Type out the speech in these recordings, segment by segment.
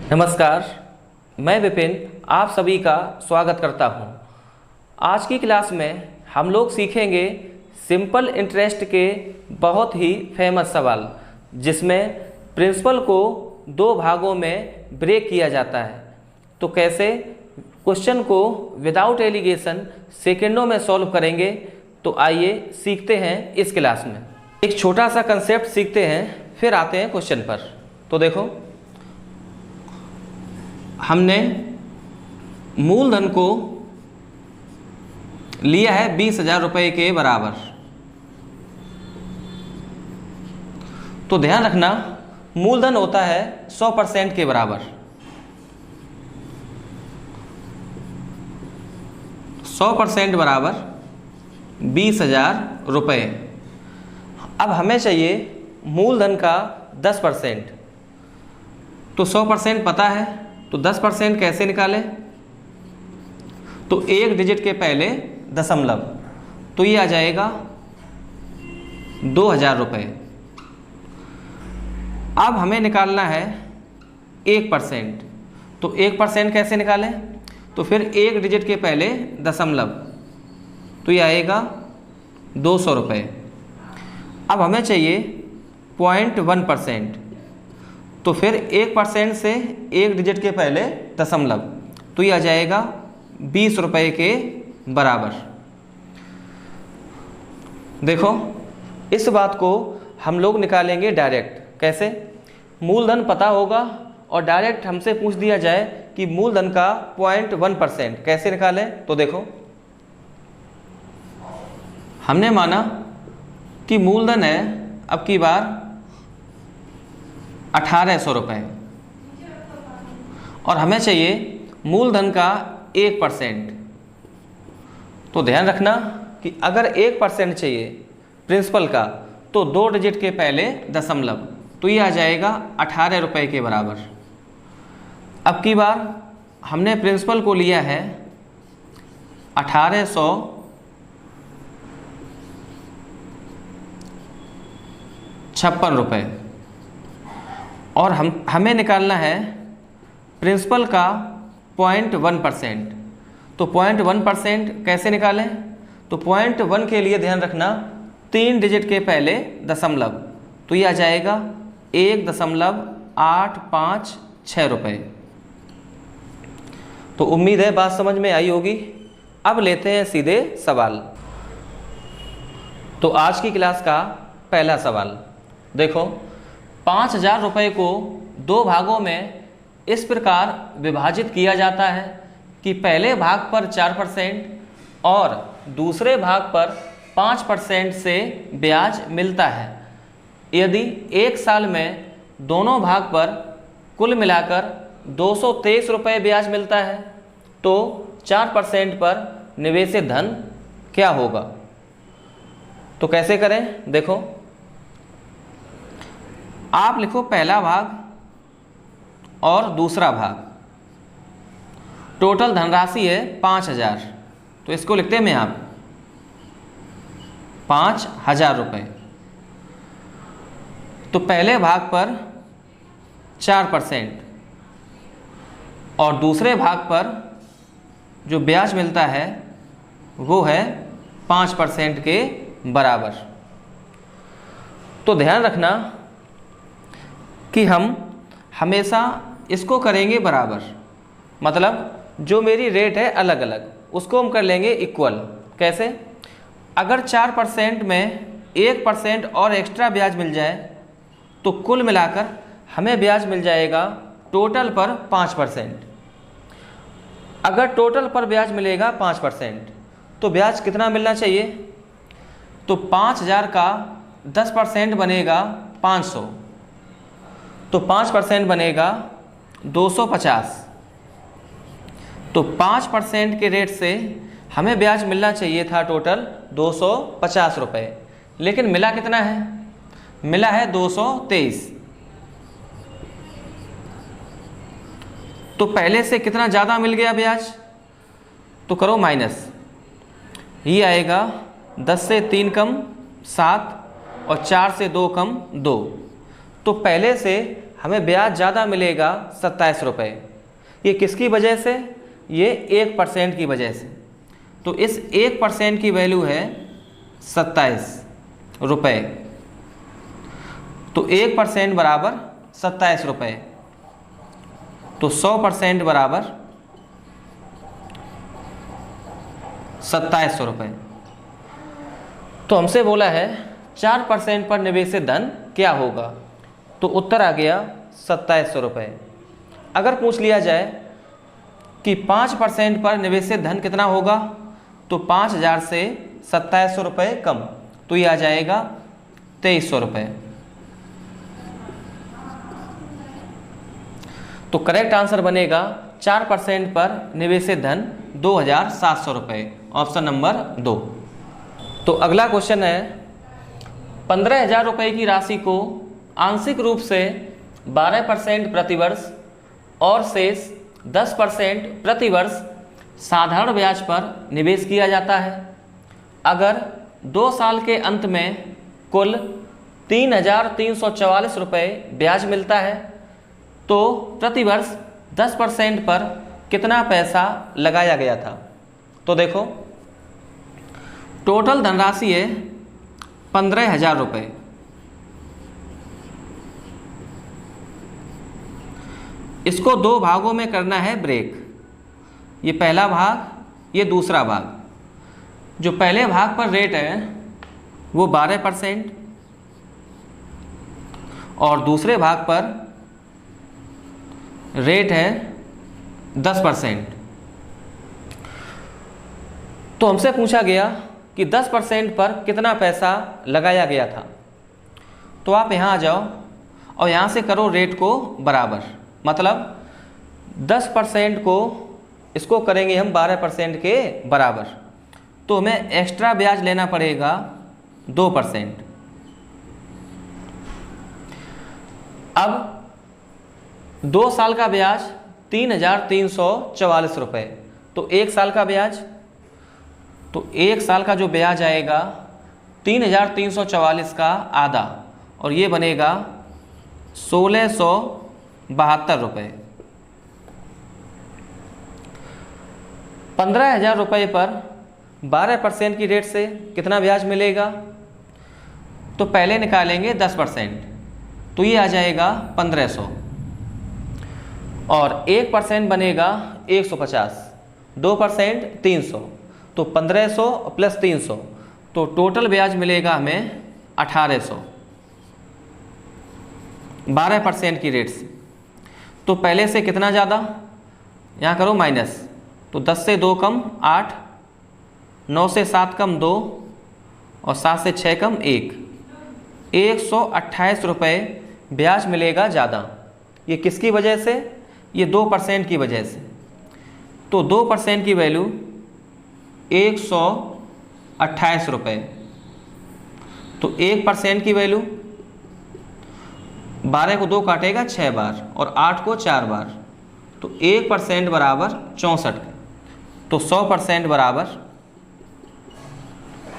नमस्कार, मैं विपिन आप सभी का स्वागत करता हूं। आज की क्लास में हम लोग सीखेंगे सिंपल इंटरेस्ट के बहुत ही फेमस सवाल, जिसमें प्रिंसिपल को दो भागों में ब्रेक किया जाता है। तो कैसे क्वेश्चन को विदाउट एलिगेशन सेकेंडों में सॉल्व करेंगे, तो आइए सीखते हैं इस क्लास में। एक छोटा सा कंसेप्ट सीखते हैं, फिर आते हैं क्वेश्चन पर। तो देखो, हमने मूलधन को लिया है 20,000 रुपये के बराबर। तो ध्यान रखना, मूलधन होता है 100% के बराबर। 100% बराबर 20,000 रुपये। अब हमें चाहिए मूलधन का 10%। तो 100% पता है, तो 10% कैसे निकालें? तो एक डिजिट के पहले दशमलव, तो ये आ जाएगा 2,000 रुपये। अब हमें निकालना है 1%। तो 1% कैसे निकालें? तो फिर एक डिजिट के पहले दशमलव, तो ये आएगा 200 रुपये। अब हमें चाहिए 0.1%। तो फिर 1% से एक डिजिट के पहले दशमलव, तो ये आ जाएगा 20 रुपये के बराबर। देखो, इस बात को हम लोग निकालेंगे डायरेक्ट। कैसे? मूलधन पता होगा और डायरेक्ट हमसे पूछ दिया जाए कि मूलधन का 0.1% कैसे निकालें। तो देखो, हमने माना कि मूलधन है अब की बार 1,800 रुपये और हमें चाहिए मूलधन का 1%। तो ध्यान रखना कि अगर 1% चाहिए प्रिंसिपल का, तो दो डिजिट के पहले दशमलव, तो ये आ जाएगा 18 रुपये के बराबर। अब की बार हमने प्रिंसिपल को लिया है 1,856 रुपये और हमें निकालना है प्रिंसिपल का 0.1%। तो 0.1% कैसे निकालें? तो 0.1 के लिए ध्यान रखना, 3 डिजिट के पहले दशमलव, तो ये आ जाएगा 1,856 रुपये। तो उम्मीद है बात समझ में आई होगी। अब लेते हैं सीधे सवाल। तो आज की क्लास का पहला सवाल देखो, 5,000 रुपये को दो भागों में इस प्रकार विभाजित किया जाता है कि पहले भाग पर 4% और दूसरे भाग पर 5% से ब्याज मिलता है। यदि एक साल में दोनों भाग पर कुल मिलाकर 223 रुपये ब्याज मिलता है, तो 4% पर निवेशित धन क्या होगा? तो कैसे करें? देखो, आप लिखो पहला भाग और दूसरा भाग। टोटल धनराशि है 5,000, तो इसको लिखते हैं आप 5,000 रुपये। तो पहले भाग पर 4% और दूसरे भाग पर जो ब्याज मिलता है वो है 5% के बराबर। तो ध्यान रखना कि हम हमेशा इसको करेंगे बराबर, मतलब जो मेरी रेट है अलग अलग, उसको हम कर लेंगे इक्वल। कैसे? अगर 4% में 1% और एक्स्ट्रा ब्याज मिल जाए, तो कुल मिलाकर हमें ब्याज मिल जाएगा टोटल पर 5%। अगर टोटल पर ब्याज मिलेगा 5%, तो ब्याज कितना मिलना चाहिए? तो 5,000 का 10% बनेगा 500, तो 5% बनेगा 250। तो 5% के रेट से हमें ब्याज मिलना चाहिए था टोटल 250 रुपये, लेकिन मिला कितना है? मिला है 223। तो पहले से कितना ज़्यादा मिल गया ब्याज? तो करो माइनस, ये आएगा 10 से 3 कम 7 और 4 से 2 कम 2। तो पहले से हमें ब्याज ज़्यादा मिलेगा 27 रुपये। ये किसकी वजह से? ये 1% की वजह से। तो इस 1% की वैल्यू है 27 रुपये। तो 1% बराबर 27 रुपये। तो 100% बराबर 2700 रुपये। तो हमसे बोला है 4% पर निवेशित धन क्या होगा? तो उत्तर आ गया 2700 रुपये। अगर पूछ लिया जाए कि 5% पर निवेशित धन कितना होगा, तो 5000 से 2700 रुपये कम, तो ये आ जाएगा 2300 रुपये। तो करेक्ट आंसर बनेगा 4% पर निवेशित धन 2700 रुपये, ऑप्शन नंबर 2। तो अगला क्वेश्चन है 15,000 रुपये की राशि को आंशिक रूप से 12% प्रतिवर्ष और शेष 10% प्रतिवर्ष साधारण ब्याज पर निवेश किया जाता है। अगर 2 साल के अंत में कुल 3,344 रुपये ब्याज मिलता है तो प्रतिवर्ष 10% पर कितना पैसा लगाया गया था? तो देखो टोटल धनराशि है 15,000 रुपये। इसको 2 भागों में करना है ब्रेक। ये पहला भाग, ये दूसरा भाग। जो पहले भाग पर रेट है वो 12% और दूसरे भाग पर रेट है 10%। तो हमसे पूछा गया कि 10% पर कितना पैसा लगाया गया था। तो आप यहाँ आ जाओ और यहाँ से करो रेट को बराबर, मतलब 10% को इसको करेंगे हम 12% के बराबर, तो हमें एक्स्ट्रा ब्याज लेना पड़ेगा 2%। अब 2 साल का ब्याज 3,344 रुपये, तो 1 साल का ब्याज, तो 1 साल का जो ब्याज आएगा 3,344 का आधा, और ये बनेगा 1,672 रुपये। 15,000 रुपये पर 12% की रेट से कितना ब्याज मिलेगा? तो पहले निकालेंगे 10%, तो ये आ जाएगा 1500, और 1% बनेगा 150, 2% 300, तो 1500 प्लस 300, तो टोटल ब्याज मिलेगा हमें 1800 12% की रेट से। तो पहले से कितना ज़्यादा, यहाँ करो माइनस, तो 10 से 2 कम 8, 9 से 7 कम 2 और 7 से 6 कम 1, 128 रुपये ब्याज मिलेगा ज़्यादा। ये किसकी वजह से? ये 2% की वजह से। तो 2% की वैल्यू 128 रुपये। तो 1% की वैल्यू 12 को 2 काटेगा 6 बार और 8 को 4 बार, तो 1% बराबर 64। तो 100% बराबर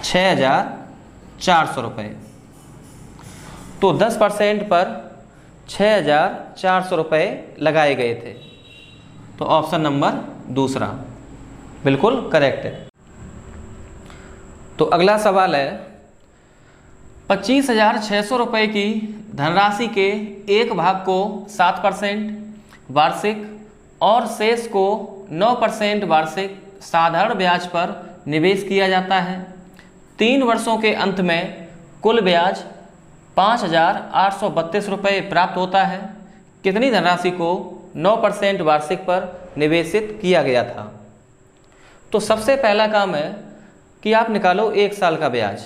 6,400 रुपये। तो 10% पर 6,400 रुपये लगाए गए थे। तो ऑप्शन नंबर दूसरा बिल्कुल करेक्ट है। तो अगला सवाल है 25,600 रुपये की धनराशि के एक भाग को 7% वार्षिक और शेष को 9% वार्षिक साधारण ब्याज पर निवेश किया जाता है। 3 वर्षों के अंत में कुल ब्याज 5,832 रुपये प्राप्त होता है। कितनी धनराशि को 9% वार्षिक पर निवेशित किया गया था? तो सबसे पहला काम है कि आप निकालो 1 साल का ब्याज।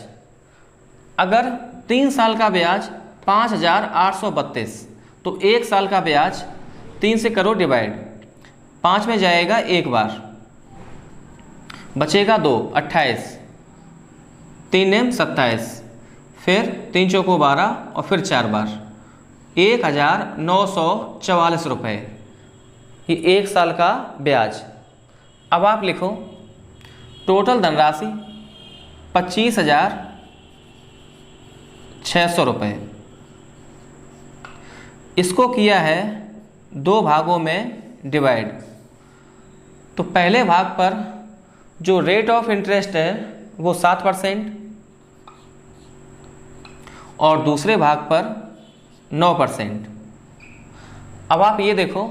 अगर 3 साल का ब्याज 5,832, तो 1 साल का ब्याज 3 से करो डिवाइड, 5 में जाएगा 1 बार, बचेगा 2, 28, 3 नेम 27, फिर 3 चौको 12 और फिर 4 बार, 1,944 रुपये। ये 1 साल का ब्याज। अब आप लिखो टोटल धनराशि 25,600 रुपये। इसको किया है 2 भागों में डिवाइड। तो पहले भाग पर जो रेट ऑफ इंटरेस्ट है वो 7% और दूसरे भाग पर 9%। अब आप ये देखो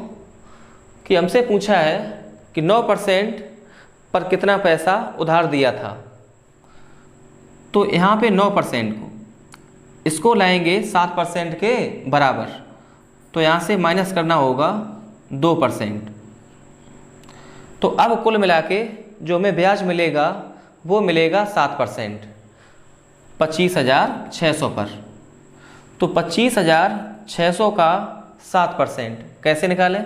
कि हमसे पूछा है कि 9% पर कितना पैसा उधार दिया था। तो यहाँ पे 9% को इसको लाएंगे 7% के बराबर, तो यहाँ से माइनस करना होगा 2%। तो अब कुल मिला के जो हमें ब्याज मिलेगा वो मिलेगा 7%, 25,600 पर। तो 25,600 का 7% कैसे निकालें?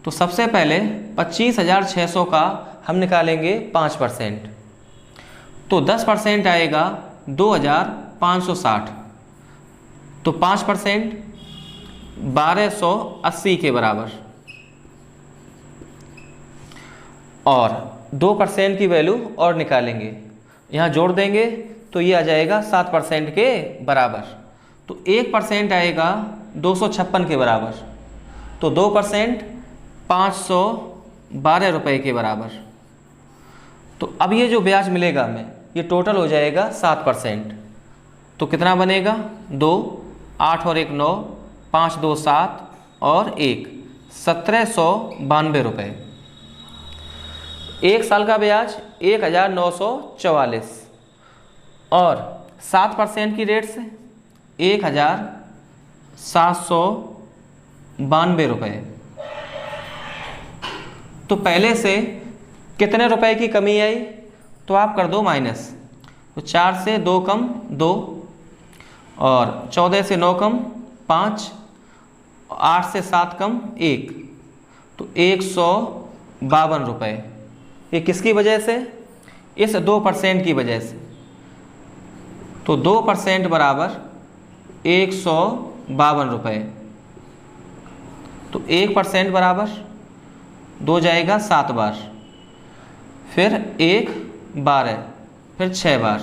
तो सबसे पहले 25,600 का हम निकालेंगे 5%, तो 10% आएगा 2,560। तो 5% 1,280 के बराबर, और 2% की वैल्यू और निकालेंगे, यहाँ जोड़ देंगे तो ये आ जाएगा 7% के बराबर। तो 1% आएगा 256 के बराबर, तो 2% 512 रुपये के बराबर। तो अब ये जो ब्याज मिलेगा हमें, ये टोटल हो जाएगा 7%। तो कितना बनेगा? 2, 8 और 1 9, 5 2 7 और 1 1792 रुपये। एक साल का ब्याज 1,944 और 7% की रेट से 1,792 रुपये। तो पहले से कितने रुपए की कमी आई? तो आप कर दो माइनस। तो 4 से 2 कम 2 और 14 से 9 कम 5, 8 से 7 कम 1, तो 152 रुपये। ये किसकी वजह से? इस 2% की वजह से। तो 2% बराबर 152 रुपये। तो 1% बराबर 2 जाएगा 7 बार, फिर 1 12, फिर 6 बार।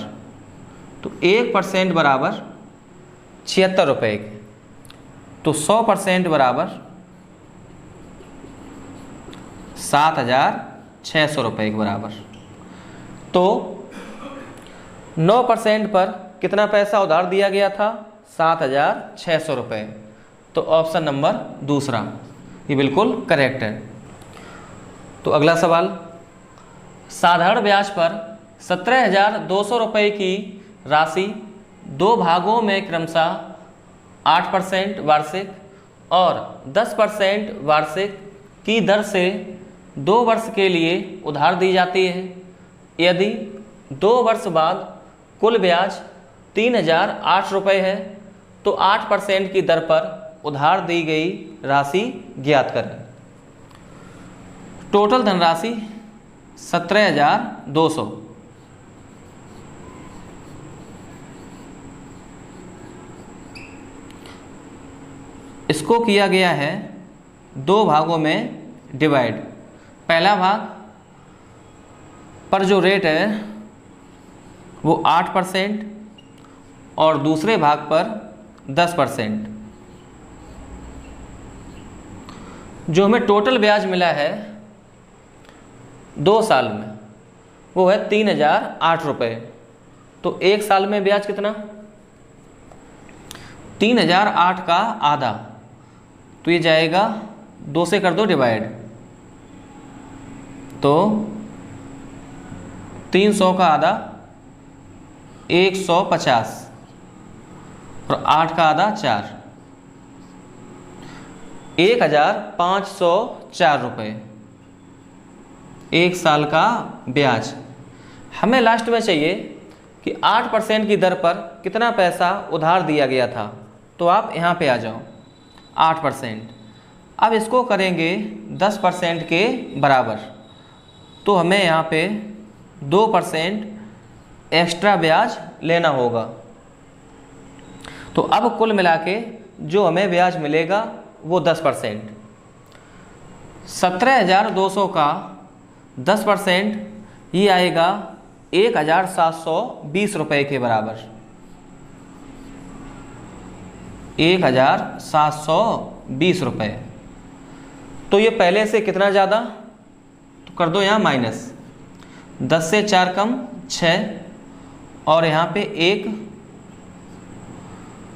तो 1% बराबर 76 रुपये के। तो 100% बराबर 7,600 रुपये के बराबर। तो 9% पर कितना पैसा उधार दिया गया था? 7,600 रुपये। तो ऑप्शन नंबर दूसरा ये बिल्कुल करेक्ट है। तो अगला सवाल, साधारण ब्याज पर 17,200 रुपये की राशि 2 भागों में क्रमशः 8% वार्षिक और 10% वार्षिक की दर से 2 वर्ष के लिए उधार दी जाती है। यदि 2 वर्ष बाद कुल ब्याज 3,008 रुपये है तो 8% की दर पर उधार दी गई राशि ज्ञात करें। टोटल धनराशि 17,200। इसको किया गया है 2 भागों में डिवाइड। पहला भाग पर जो रेट है वो 8% और दूसरे भाग पर 10%। जो हमें टोटल ब्याज मिला है 2 साल में वो है 3,008 रुपये। तो 1 साल में ब्याज कितना? 3,008 का आधा, तो ये जाएगा 2 से कर दो डिवाइड, तो 300 का आधा 150 और 8 का आधा 4, 1,504 रुपये 1 साल का ब्याज। हमें लास्ट में चाहिए कि 8% की दर पर कितना पैसा उधार दिया गया था। तो आप यहाँ पे आ जाओ 8%। अब इसको करेंगे 10% के बराबर, तो हमें यहाँ पे 2% एक्स्ट्रा ब्याज लेना होगा। तो अब कुल मिला के जो हमें ब्याज मिलेगा वो 10%। 17,200 का 10% ये आएगा 1,720 रुपये के बराबर। 1720 रुपये। तो ये पहले से कितना ज़्यादा, तो कर दो यहाँ माइनस, 10 से 4 कम 6 और यहाँ पे 1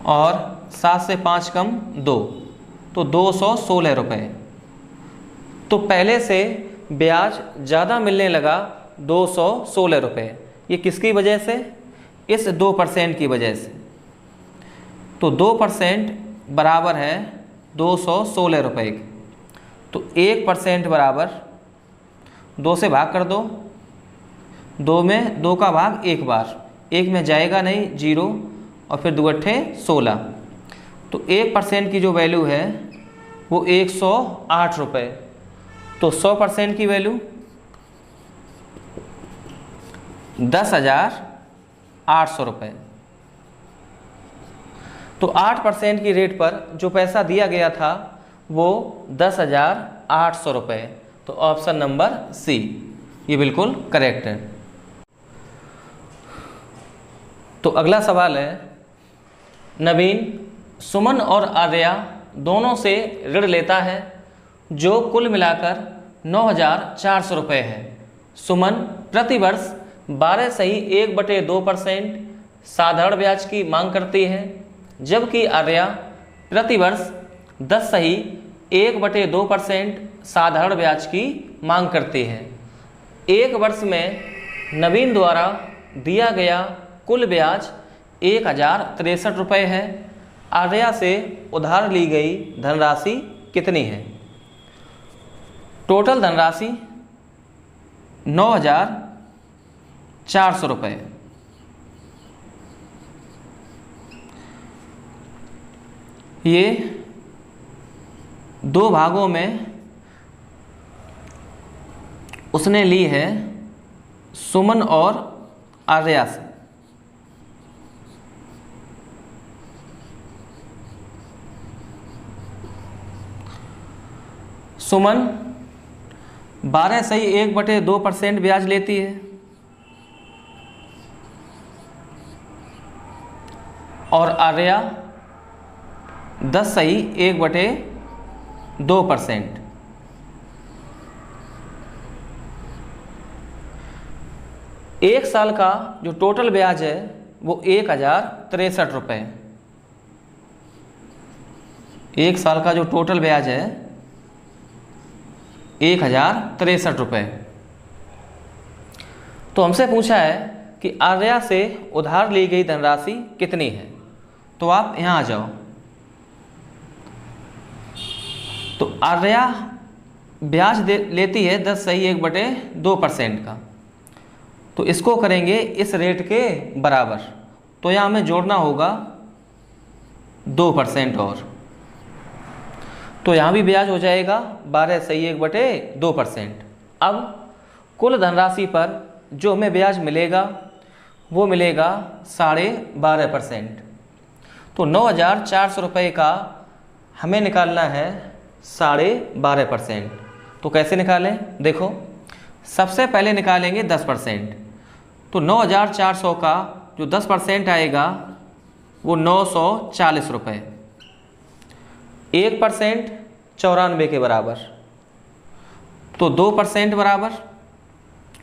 और 7 से 5 कम 2, तो 216 रुपये। तो पहले से ब्याज ज़्यादा मिलने लगा 216 रुपये। ये किसकी वजह से, इस 2% की वजह से। तो 2% बराबर है 216 रुपये के। तो 1% बराबर 2 से भाग कर दो, 2 में 2 का भाग एक बार, 1 में जाएगा नहीं 0 और फिर 2 अट्ठे 16। तो 1% की जो वैल्यू है वो 108 रुपये। तो 100% की वैल्यू 10,800 रुपये। तो 8% की रेट पर जो पैसा दिया गया था वो 10,800 रुपये। तो ऑप्शन नंबर सी ये बिल्कुल करेक्ट है। तो अगला सवाल है, नवीन सुमन और आर्या दोनों से ऋण लेता है जो कुल मिलाकर 9,400 रुपये है। सुमन प्रति वर्ष 12 सही 1/2% साधारण ब्याज की मांग करती है, जबकि आर्या प्रति वर्ष 10 सही 1/2% साधारण ब्याज की मांग करती है। एक वर्ष में नवीन द्वारा दिया गया कुल ब्याज 1,063 रुपये है। आर्या से उधार ली गई धनराशि कितनी है? टोटल धनराशि 9,400 रुपये। ये 2 भागों में उसने ली है सुमन और आर्या से। सुमन 12 सही 1/2% ब्याज लेती है और आर्या 10 सही 1/2%। एक साल का जो टोटल ब्याज है वो 1,063 रुपये। एक साल का जो टोटल ब्याज है 1,063 रुपये। तो हमसे पूछा है कि आर्या से उधार ली गई धनराशि कितनी है। तो आप यहाँ आ जाओ। तो आर्या ब्याज लेती है 10 सही 1/2% का। तो इसको करेंगे इस रेट के बराबर। तो यहाँ हमें जोड़ना होगा 2% और। तो यहाँ भी ब्याज हो जाएगा 12 सही 1/2%। अब कुल धनराशि पर जो हमें ब्याज मिलेगा वो मिलेगा 12.5%। तो 9,400 रुपये का हमें निकालना है 12.5%। तो कैसे निकालें? देखो, सबसे पहले निकालेंगे 10%। तो 9,400 का जो 10% आएगा वो 940 रुपये। 1% 94 के बराबर। तो 2% बराबर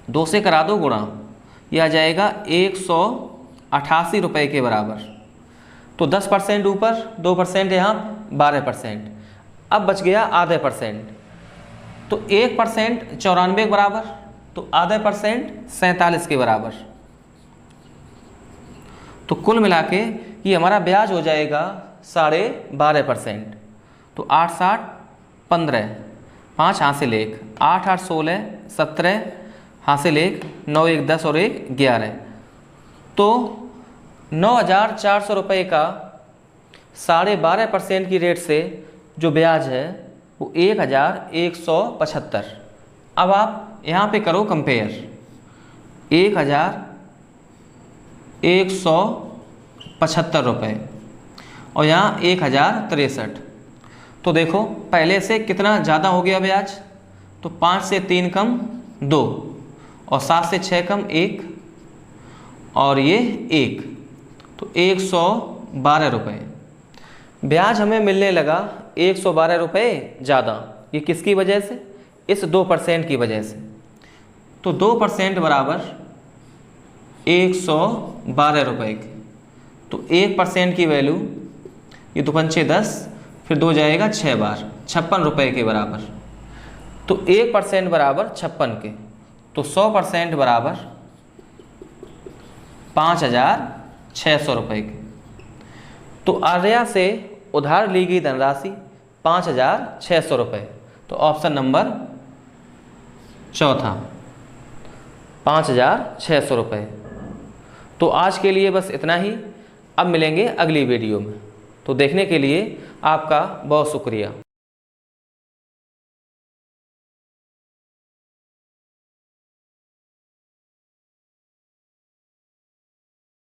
2 से करा दो गुणा, यह आ जाएगा 188 रुपये के बराबर। तो 10% ऊपर, 2% यहाँ, 12%। अब बच गया आधे % तो 1% 94 के बराबर, तो आधे % 47 के बराबर। तो कुल मिला के ये हमारा ब्याज हो जाएगा 12.5%। तो 8 7 15, 5 हासिल 1, 8 8 16 17 हासिल 1, 9 1 10 और 1 11। तो 9,400 रुपये का 12.5% की रेट से जो ब्याज है वो 1,175। अब आप यहाँ पे करो कंपेयर, 1,175 रुपये और यहाँ 1,063। तो देखो पहले से कितना ज़्यादा हो गया ब्याज। तो 5 से 3 कम 2 और 7 से 6 कम 1 और ये 1, तो 112 रुपये। ब्याज हमें मिलने लगा 112 रुपये ज़्यादा। ये किसकी वजह से? इस 2% की वजह से। तो 2% बराबर 112 रुपये के। तो 1% की वैल्यू, ये 2 पंचे 10, फिर 2 जाएगा 6 बार, 56 रुपये के बराबर। तो 1% बराबर 56 के। तो 100% बराबर 5,600 रुपये के। तो आर्या से उधार ली गई धनराशि 5,600 रुपये। तो ऑप्शन नंबर चौथा 5,600 रुपये। तो आज के लिए बस इतना ही। अब मिलेंगे अगली वीडियो में। तो देखने के लिए आपका बहुत शुक्रिया।